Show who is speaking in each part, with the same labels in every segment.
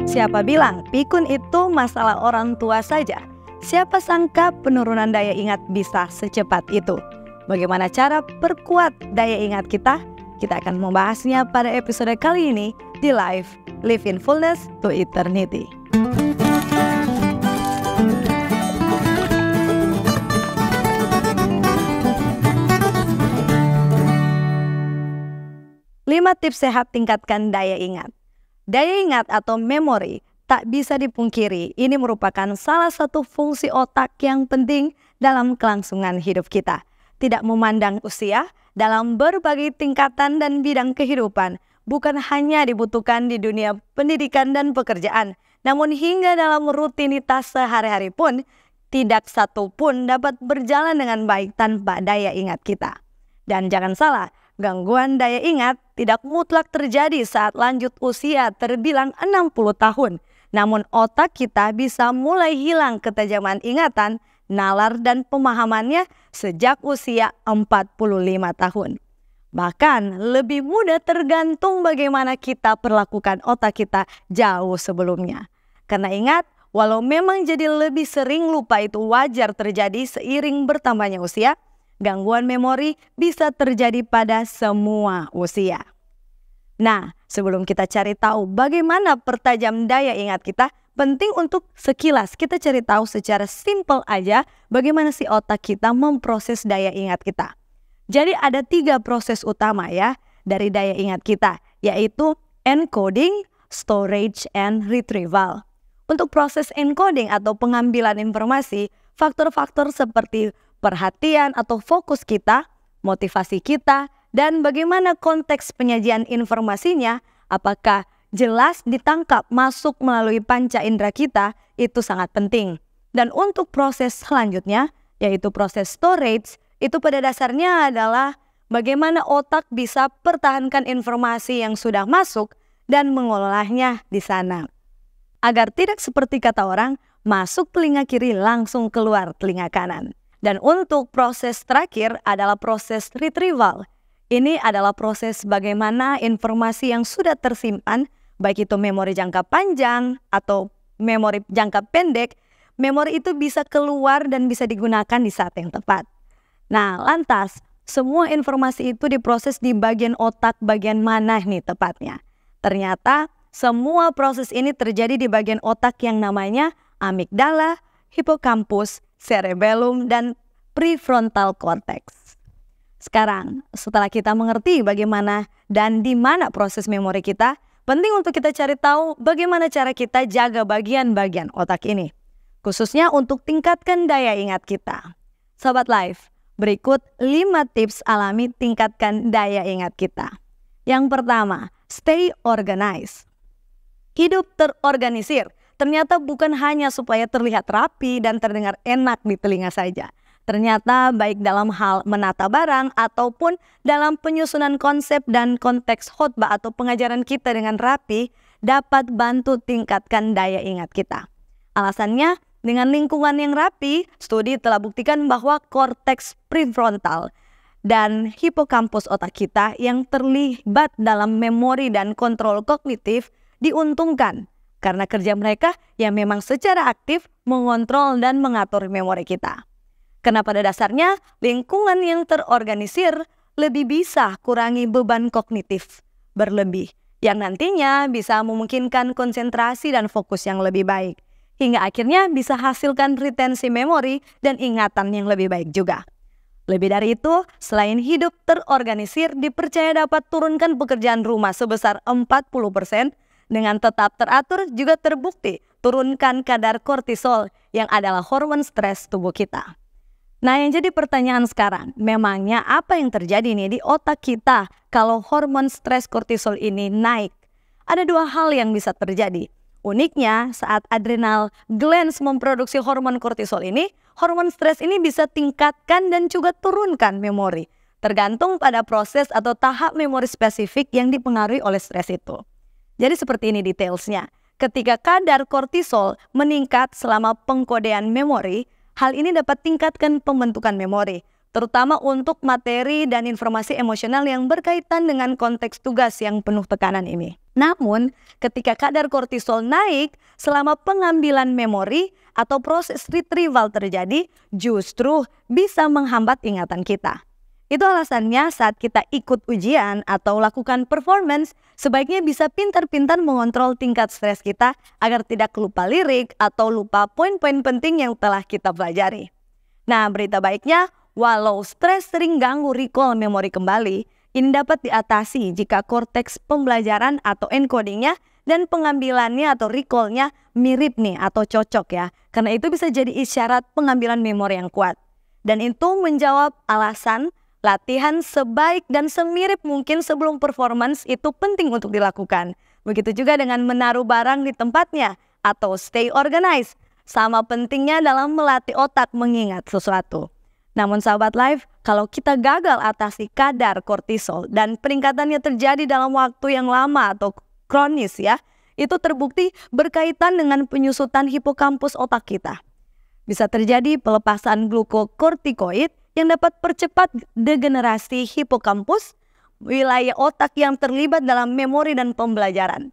Speaker 1: Siapa bilang pikun itu masalah orang tua saja? Siapa sangka penurunan daya ingat bisa secepat itu? Bagaimana cara perkuat daya ingat kita? Kita akan membahasnya pada episode kali ini di Live in Fullness to Eternity. Lima tips sehat tingkatkan daya ingat. Daya ingat atau memori tak bisa dipungkiri, ini merupakan salah satu fungsi otak yang penting dalam kelangsungan hidup kita. Tidak memandang usia, dalam berbagai tingkatan dan bidang kehidupan, bukan hanya dibutuhkan di dunia pendidikan dan pekerjaan, namun hingga dalam rutinitas sehari-hari pun, tidak satu pun dapat berjalan dengan baik tanpa daya ingat kita. Dan jangan salah, gangguan daya ingat tidak mutlak terjadi saat lanjut usia terbilang 60 tahun. Namun otak kita bisa mulai hilang ketajaman ingatan, nalar dan pemahamannya sejak usia 45 tahun. Bahkan lebih mudah tergantung bagaimana kita perlakukan otak kita jauh sebelumnya. Karena ingat, walau memang jadi lebih sering lupa itu wajar terjadi seiring bertambahnya usia, gangguan memori bisa terjadi pada semua usia. Nah, sebelum kita cari tahu bagaimana pertajam daya ingat kita, penting untuk sekilas kita cari tahu secara simpel aja bagaimana si otak kita memproses daya ingat kita. Jadi ada 3 proses utama ya dari daya ingat kita, yaitu encoding, storage, and retrieval. Untuk proses encoding atau pengambilan informasi, faktor-faktor seperti perhatian atau fokus kita, motivasi kita, dan bagaimana konteks penyajian informasinya, apakah jelas ditangkap masuk melalui panca indera kita, itu sangat penting. Dan untuk proses selanjutnya, yaitu proses storage, itu pada dasarnya adalah bagaimana otak bisa pertahankan informasi yang sudah masuk dan mengolahnya di sana. Agar tidak seperti kata orang, masuk telinga kiri langsung keluar telinga kanan. Dan untuk proses terakhir adalah proses retrieval. Ini adalah proses bagaimana informasi yang sudah tersimpan, baik itu memori jangka panjang atau memori jangka pendek, memori itu bisa keluar dan bisa digunakan di saat yang tepat. Nah, lantas semua informasi itu diproses di bagian otak bagian mana nih tepatnya? Ternyata semua proses ini terjadi di bagian otak yang namanya amigdala, hipokampus, cerebellum, dan prefrontal cortex. Sekarang, setelah kita mengerti bagaimana dan di mana proses memori kita, penting untuk kita cari tahu bagaimana cara kita jaga bagian-bagian otak ini, khususnya untuk tingkatkan daya ingat kita. Sobat Live, berikut 5 tips alami tingkatkan daya ingat kita. Yang pertama, stay organized. Hidup terorganisir ternyata bukan hanya supaya terlihat rapi dan terdengar enak di telinga saja. Ternyata baik dalam hal menata barang ataupun dalam penyusunan konsep dan konteks khotbah atau pengajaran kita dengan rapi dapat bantu tingkatkan daya ingat kita. Alasannya, dengan lingkungan yang rapi, studi telah buktikan bahwa korteks prefrontal dan hipokampus otak kita yang terlibat dalam memori dan kontrol kognitif diuntungkan karena kerja mereka yang memang secara aktif mengontrol dan mengatur memori kita. Karena pada dasarnya lingkungan yang terorganisir lebih bisa kurangi beban kognitif berlebih yang nantinya bisa memungkinkan konsentrasi dan fokus yang lebih baik. Hingga akhirnya bisa hasilkan retensi memori dan ingatan yang lebih baik juga. Lebih dari itu, selain hidup terorganisir dipercaya dapat turunkan pekerjaan rumah sebesar 40%, dengan tetap teratur juga terbukti turunkan kadar kortisol yang adalah hormon stres tubuh kita. Nah, yang jadi pertanyaan sekarang, memangnya apa yang terjadi nih di otak kita kalau hormon stres kortisol ini naik? Ada 2 hal yang bisa terjadi. Uniknya, saat adrenal glands memproduksi hormon kortisol ini, hormon stres ini bisa tingkatkan dan juga turunkan memori, tergantung pada proses atau tahap memori spesifik yang dipengaruhi oleh stres itu. Jadi seperti ini detailsnya. Ketika kadar kortisol meningkat selama pengkodean memori, hal ini dapat tingkatkan pembentukan memori, terutama untuk materi dan informasi emosional yang berkaitan dengan konteks tugas yang penuh tekanan ini. Namun, ketika kadar kortisol naik selama pengambilan memori atau proses retrieval terjadi, justru bisa menghambat ingatan kita. Itu alasannya saat kita ikut ujian atau lakukan performance, sebaiknya bisa pintar-pintar mengontrol tingkat stres kita agar tidak lupa lirik atau lupa poin-poin penting yang telah kita pelajari. Nah, berita baiknya, walau stres sering ganggu recall memori kembali, ini dapat diatasi jika korteks pembelajaran atau encodingnya dan pengambilannya atau recallnya mirip nih atau cocok ya. Karena itu bisa jadi isyarat pengambilan memori yang kuat. Dan itu menjawab alasan latihan sebaik dan semirip mungkin sebelum performance itu penting untuk dilakukan. Begitu juga dengan menaruh barang di tempatnya atau stay organized. Sama pentingnya dalam melatih otak mengingat sesuatu. Namun sahabat live, kalau kita gagal atasi kadar kortisol dan peningkatannya terjadi dalam waktu yang lama atau kronis ya, itu terbukti berkaitan dengan penyusutan hipokampus otak kita. Bisa terjadi pelepasan glukokortikoid yang dapat percepat degenerasi hipokampus, wilayah otak yang terlibat dalam memori dan pembelajaran,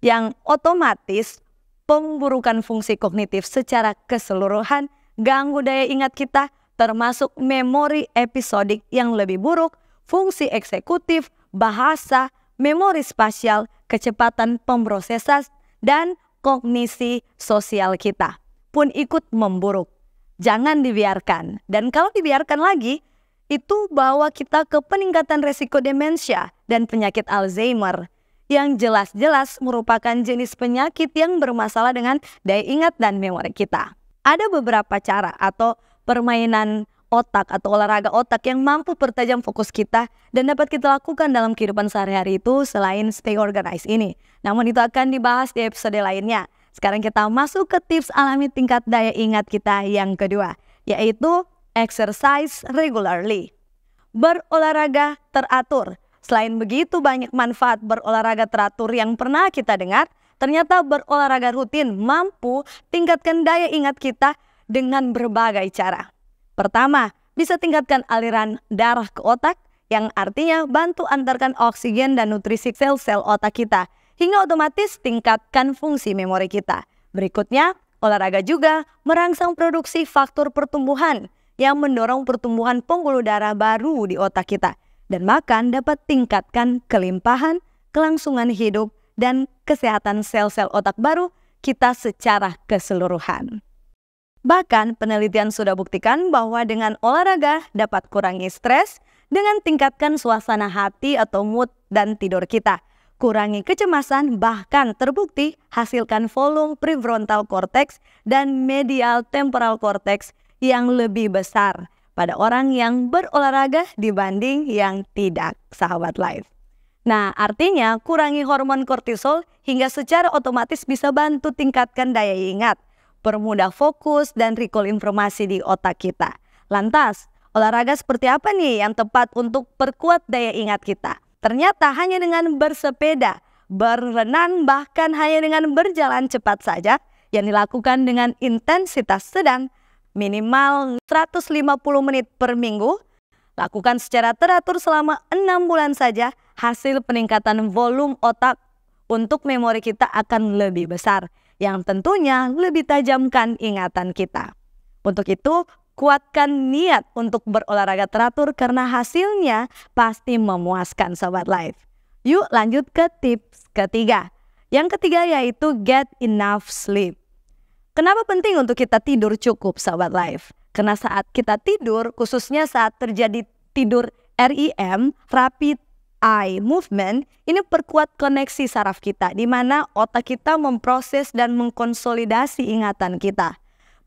Speaker 1: yang otomatis pemburukan fungsi kognitif secara keseluruhan, ganggu daya ingat kita, termasuk memori episodik yang lebih buruk, fungsi eksekutif, bahasa, memori spasial, kecepatan pemrosesan, dan kognisi sosial kita pun ikut memburuk. Jangan dibiarkan. Dan kalau dibiarkan lagi, itu bawa kita ke peningkatan resiko demensia dan penyakit Alzheimer, yang jelas-jelas merupakan jenis penyakit yang bermasalah dengan daya ingat dan memori kita. Ada beberapa cara atau permainan otak atau olahraga otak yang mampu pertajam fokus kita dan dapat kita lakukan dalam kehidupan sehari-hari itu selain stay organized ini. Namun itu akan dibahas di episode lainnya. Sekarang kita masuk ke tips alami tingkat daya ingat kita yang kedua, yaitu exercise regularly. Berolahraga teratur. Selain begitu banyak manfaat berolahraga teratur yang pernah kita dengar, ternyata berolahraga rutin mampu tingkatkan daya ingat kita dengan berbagai cara. Pertama, bisa tingkatkan aliran darah ke otak, yang artinya bantu antarkan oksigen dan nutrisi sel-sel otak kita, hingga otomatis tingkatkan fungsi memori kita. Berikutnya, olahraga juga merangsang produksi faktor pertumbuhan yang mendorong pertumbuhan pembuluh darah baru di otak kita. Dan makan dapat tingkatkan kelimpahan, kelangsungan hidup, dan kesehatan sel-sel otak baru kita secara keseluruhan. Bahkan penelitian sudah buktikan bahwa dengan olahraga dapat kurangi stres dengan tingkatkan suasana hati atau mood dan tidur kita. Kurangi kecemasan, bahkan terbukti hasilkan volume prefrontal cortex dan medial temporal cortex yang lebih besar pada orang yang berolahraga dibanding yang tidak, sahabat live. Nah, artinya kurangi hormon kortisol hingga secara otomatis bisa bantu tingkatkan daya ingat, permudah fokus dan recall informasi di otak kita. Lantas, olahraga seperti apa nih yang tepat untuk perkuat daya ingat kita? Ternyata hanya dengan bersepeda, berenang, bahkan hanya dengan berjalan cepat saja yang dilakukan dengan intensitas sedang, minimal 150 menit per minggu, lakukan secara teratur selama 6 bulan saja, hasil peningkatan volume otak untuk memori kita akan lebih besar, yang tentunya lebih tajamkan ingatan kita. Untuk itu, kuatkan niat untuk berolahraga teratur karena hasilnya pasti memuaskan, sobat live. Yuk lanjut ke tips ketiga. Yang ketiga yaitu get enough sleep. Kenapa penting untuk kita tidur cukup, sahabat live? Karena saat kita tidur, khususnya saat terjadi tidur REM, rapid eye movement, ini perkuat koneksi saraf kita, di mana otak kita memproses dan mengkonsolidasi ingatan kita.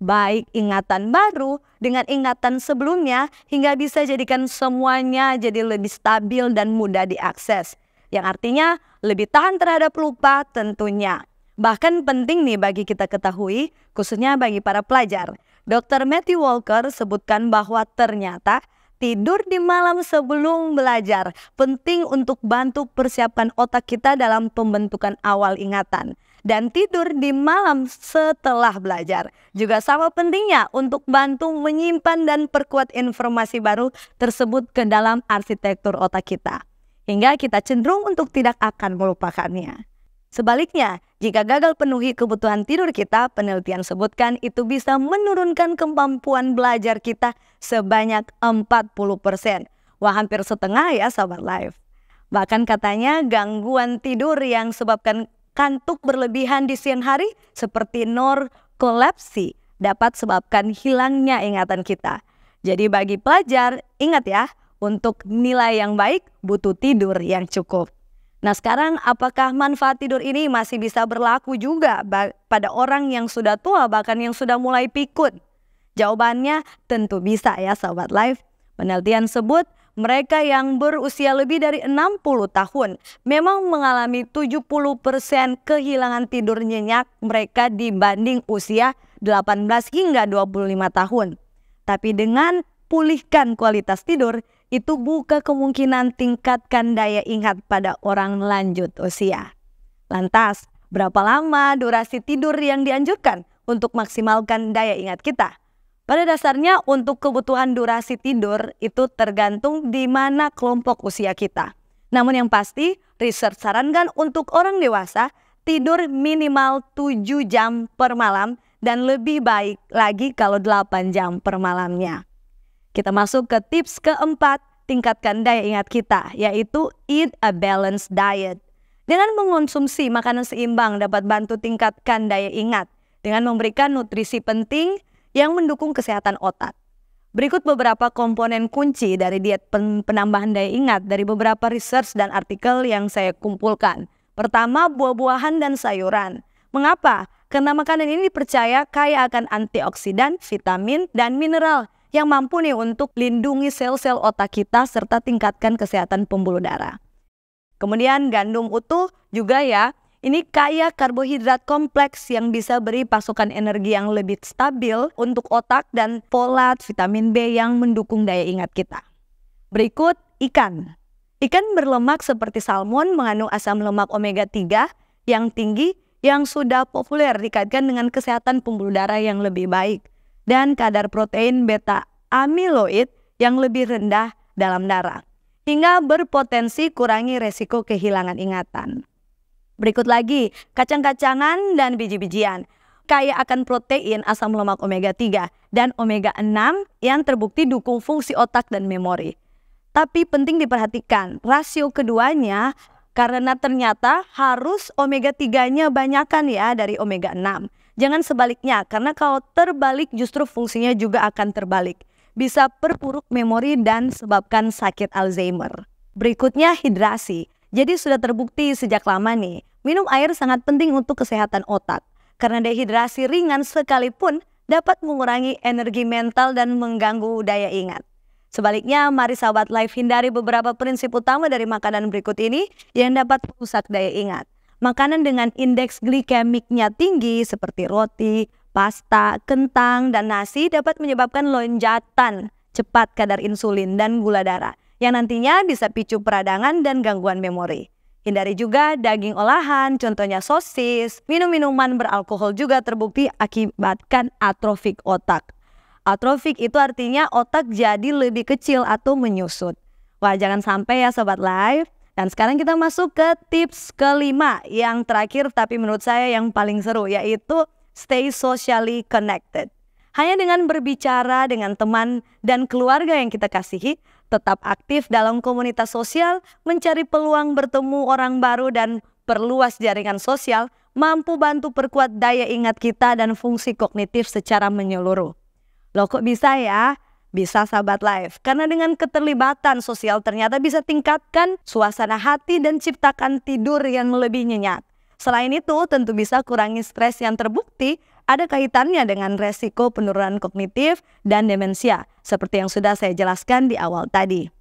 Speaker 1: Baik ingatan baru dengan ingatan sebelumnya, hingga bisa jadikan semuanya jadi lebih stabil dan mudah diakses. Yang artinya lebih tahan terhadap lupa tentunya. Bahkan penting nih bagi kita ketahui, khususnya bagi para pelajar. Dr. Matthew Walker sebutkan bahwa ternyata tidur di malam sebelum belajar penting untuk bantu persiapkan otak kita dalam pembentukan awal ingatan. dan tidur di malam setelah belajar juga sama pentingnya untuk bantu menyimpan dan perkuat informasi baru tersebut ke dalam arsitektur otak kita, hingga kita cenderung untuk tidak akan melupakannya. Sebaliknya, jika gagal penuhi kebutuhan tidur kita, penelitian sebutkan itu bisa menurunkan kemampuan belajar kita sebanyak 40%. Wah, hampir setengah ya Sahabat Life. Bahkan katanya gangguan tidur yang sebabkan kantuk berlebihan di siang hari seperti narkolepsi dapat sebabkan hilangnya ingatan kita. Jadi bagi pelajar, ingat ya, untuk nilai yang baik butuh tidur yang cukup. Nah sekarang apakah manfaat tidur ini masih bisa berlaku juga pada orang yang sudah tua bahkan yang sudah mulai pikun? Jawabannya tentu bisa ya Sahabat Life. Penelitian sebut mereka yang berusia lebih dari 60 tahun memang mengalami 70% kehilangan tidur nyenyak mereka dibanding usia 18 hingga 25 tahun. Tapi dengan pulihkan kualitas tidur, itu buka kemungkinan tingkatkan daya ingat pada orang lanjut usia. Lantas, berapa lama durasi tidur yang dianjurkan untuk maksimalkan daya ingat kita? Pada dasarnya untuk kebutuhan durasi tidur itu tergantung di mana kelompok usia kita. Namun yang pasti, riset sarankan untuk orang dewasa tidur minimal 7 jam per malam dan lebih baik lagi kalau 8 jam per malamnya. Kita masuk ke tips keempat, tingkatkan daya ingat kita, yaitu eat a balanced diet. Dengan mengonsumsi makanan seimbang dapat bantu tingkatkan daya ingat dengan memberikan nutrisi penting yang mendukung kesehatan otak. Berikut beberapa komponen kunci dari diet penambahan daya ingat dari beberapa research dan artikel yang saya kumpulkan. Pertama, buah-buahan dan sayuran. Mengapa? Karena makanan ini dipercaya kaya akan antioksidan, vitamin, dan mineral yang mampu nih untuk lindungi sel-sel otak kita serta tingkatkan kesehatan pembuluh darah. Kemudian gandum utuh juga ya, ini kaya karbohidrat kompleks yang bisa beri pasokan energi yang lebih stabil untuk otak dan folat, vitamin B yang mendukung daya ingat kita. Berikut ikan. Ikan berlemak seperti salmon mengandung asam lemak omega 3 yang tinggi yang sudah populer dikaitkan dengan kesehatan pembuluh darah yang lebih baik dan kadar protein beta amiloid yang lebih rendah dalam darah, hingga berpotensi kurangi resiko kehilangan ingatan. Berikut lagi, kacang-kacangan dan biji-bijian. Kaya akan protein, asam lemak omega 3 dan omega 6 yang terbukti dukung fungsi otak dan memori. Tapi penting diperhatikan, rasio keduanya karena ternyata harus omega 3-nya banyakan ya dari omega 6. Jangan sebaliknya, karena kalau terbalik justru fungsinya juga akan terbalik. Bisa perpuruk memori dan sebabkan sakit Alzheimer. Berikutnya hidrasi. Jadi sudah terbukti sejak lama nih, minum air sangat penting untuk kesehatan otak. Karena dehidrasi ringan sekalipun dapat mengurangi energi mental dan mengganggu daya ingat. Sebaliknya, mari Sahabat Life hindari beberapa prinsip utama dari makanan berikut ini yang dapat merusak daya ingat. Makanan dengan indeks glikemiknya tinggi seperti roti, pasta, kentang, dan nasi dapat menyebabkan lonjakan cepat kadar insulin dan gula darah yang nantinya bisa picu peradangan dan gangguan memori. Hindari juga daging olahan, contohnya sosis, minum-minuman beralkohol juga terbukti akibatkan atrofik otak. Atrofik itu artinya otak jadi lebih kecil atau menyusut. Wah, jangan sampai ya Sobat Life. Dan sekarang kita masuk ke tips kelima yang terakhir tapi menurut saya yang paling seru, yaitu stay socially connected. Hanya dengan berbicara dengan teman dan keluarga yang kita kasihi, tetap aktif dalam komunitas sosial, mencari peluang bertemu orang baru dan perluas jaringan sosial, mampu bantu perkuat daya ingat kita dan fungsi kognitif secara menyeluruh. Loh kok bisa ya? Bisa Sahabat Life, karena dengan keterlibatan sosial ternyata bisa tingkatkan suasana hati dan ciptakan tidur yang lebih nyenyak. Selain itu tentu bisa kurangi stres yang terbukti ada kaitannya dengan resiko penurunan kognitif dan demensia, seperti yang sudah saya jelaskan di awal tadi.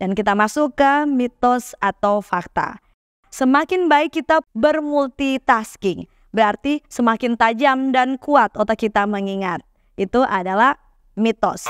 Speaker 1: Dan kita masuk ke mitos atau fakta. Semakin baik kita bermultitasking, berarti semakin tajam dan kuat otak kita mengingat. Itu adalah mitos.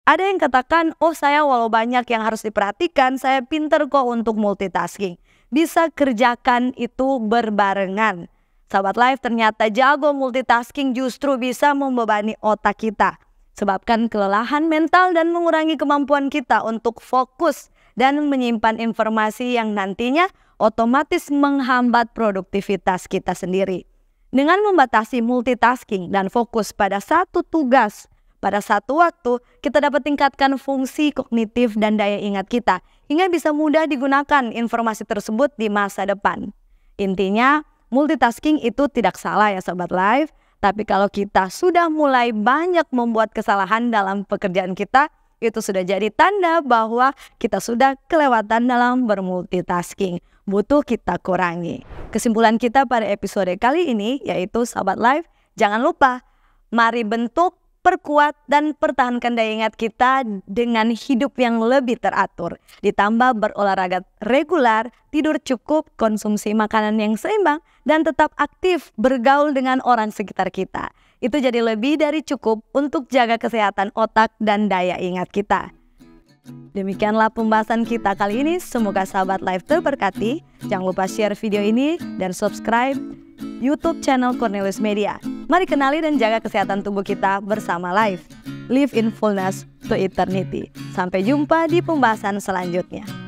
Speaker 1: Ada yang katakan, oh saya walau banyak yang harus diperhatikan, saya pinter kok untuk multitasking. bisa kerjakan itu berbarengan. Sahabat Life, ternyata jago multitasking justru bisa membebani otak kita, sebabkan kelelahan mental dan mengurangi kemampuan kita untuk fokus dan menyimpan informasi yang nantinya otomatis menghambat produktivitas kita sendiri. Dengan membatasi multitasking dan fokus pada satu tugas pada satu waktu, kita dapat tingkatkan fungsi kognitif dan daya ingat kita hingga bisa mudah digunakan informasi tersebut di masa depan. Intinya, multitasking itu tidak salah ya Sobat Life, tapi kalau kita sudah mulai banyak membuat kesalahan dalam pekerjaan kita, itu sudah jadi tanda bahwa kita sudah kelewatan dalam bermultitasking. Butuh kita kurangi. Kesimpulan kita pada episode kali ini yaitu Sahabat Life, jangan lupa, mari bentuk, perkuat, dan pertahankan daya ingat kita dengan hidup yang lebih teratur. Ditambah berolahraga reguler, tidur cukup, konsumsi makanan yang seimbang, dan tetap aktif bergaul dengan orang sekitar kita. Itu jadi lebih dari cukup untuk jaga kesehatan otak dan daya ingat kita. Demikianlah pembahasan kita kali ini. Semoga Sahabat Life terberkati. Jangan lupa share video ini dan subscribe YouTube channel Cornelius Media. Mari kenali dan jaga kesehatan tubuh kita bersama Life. Live in fullness to eternity. Sampai jumpa di pembahasan selanjutnya.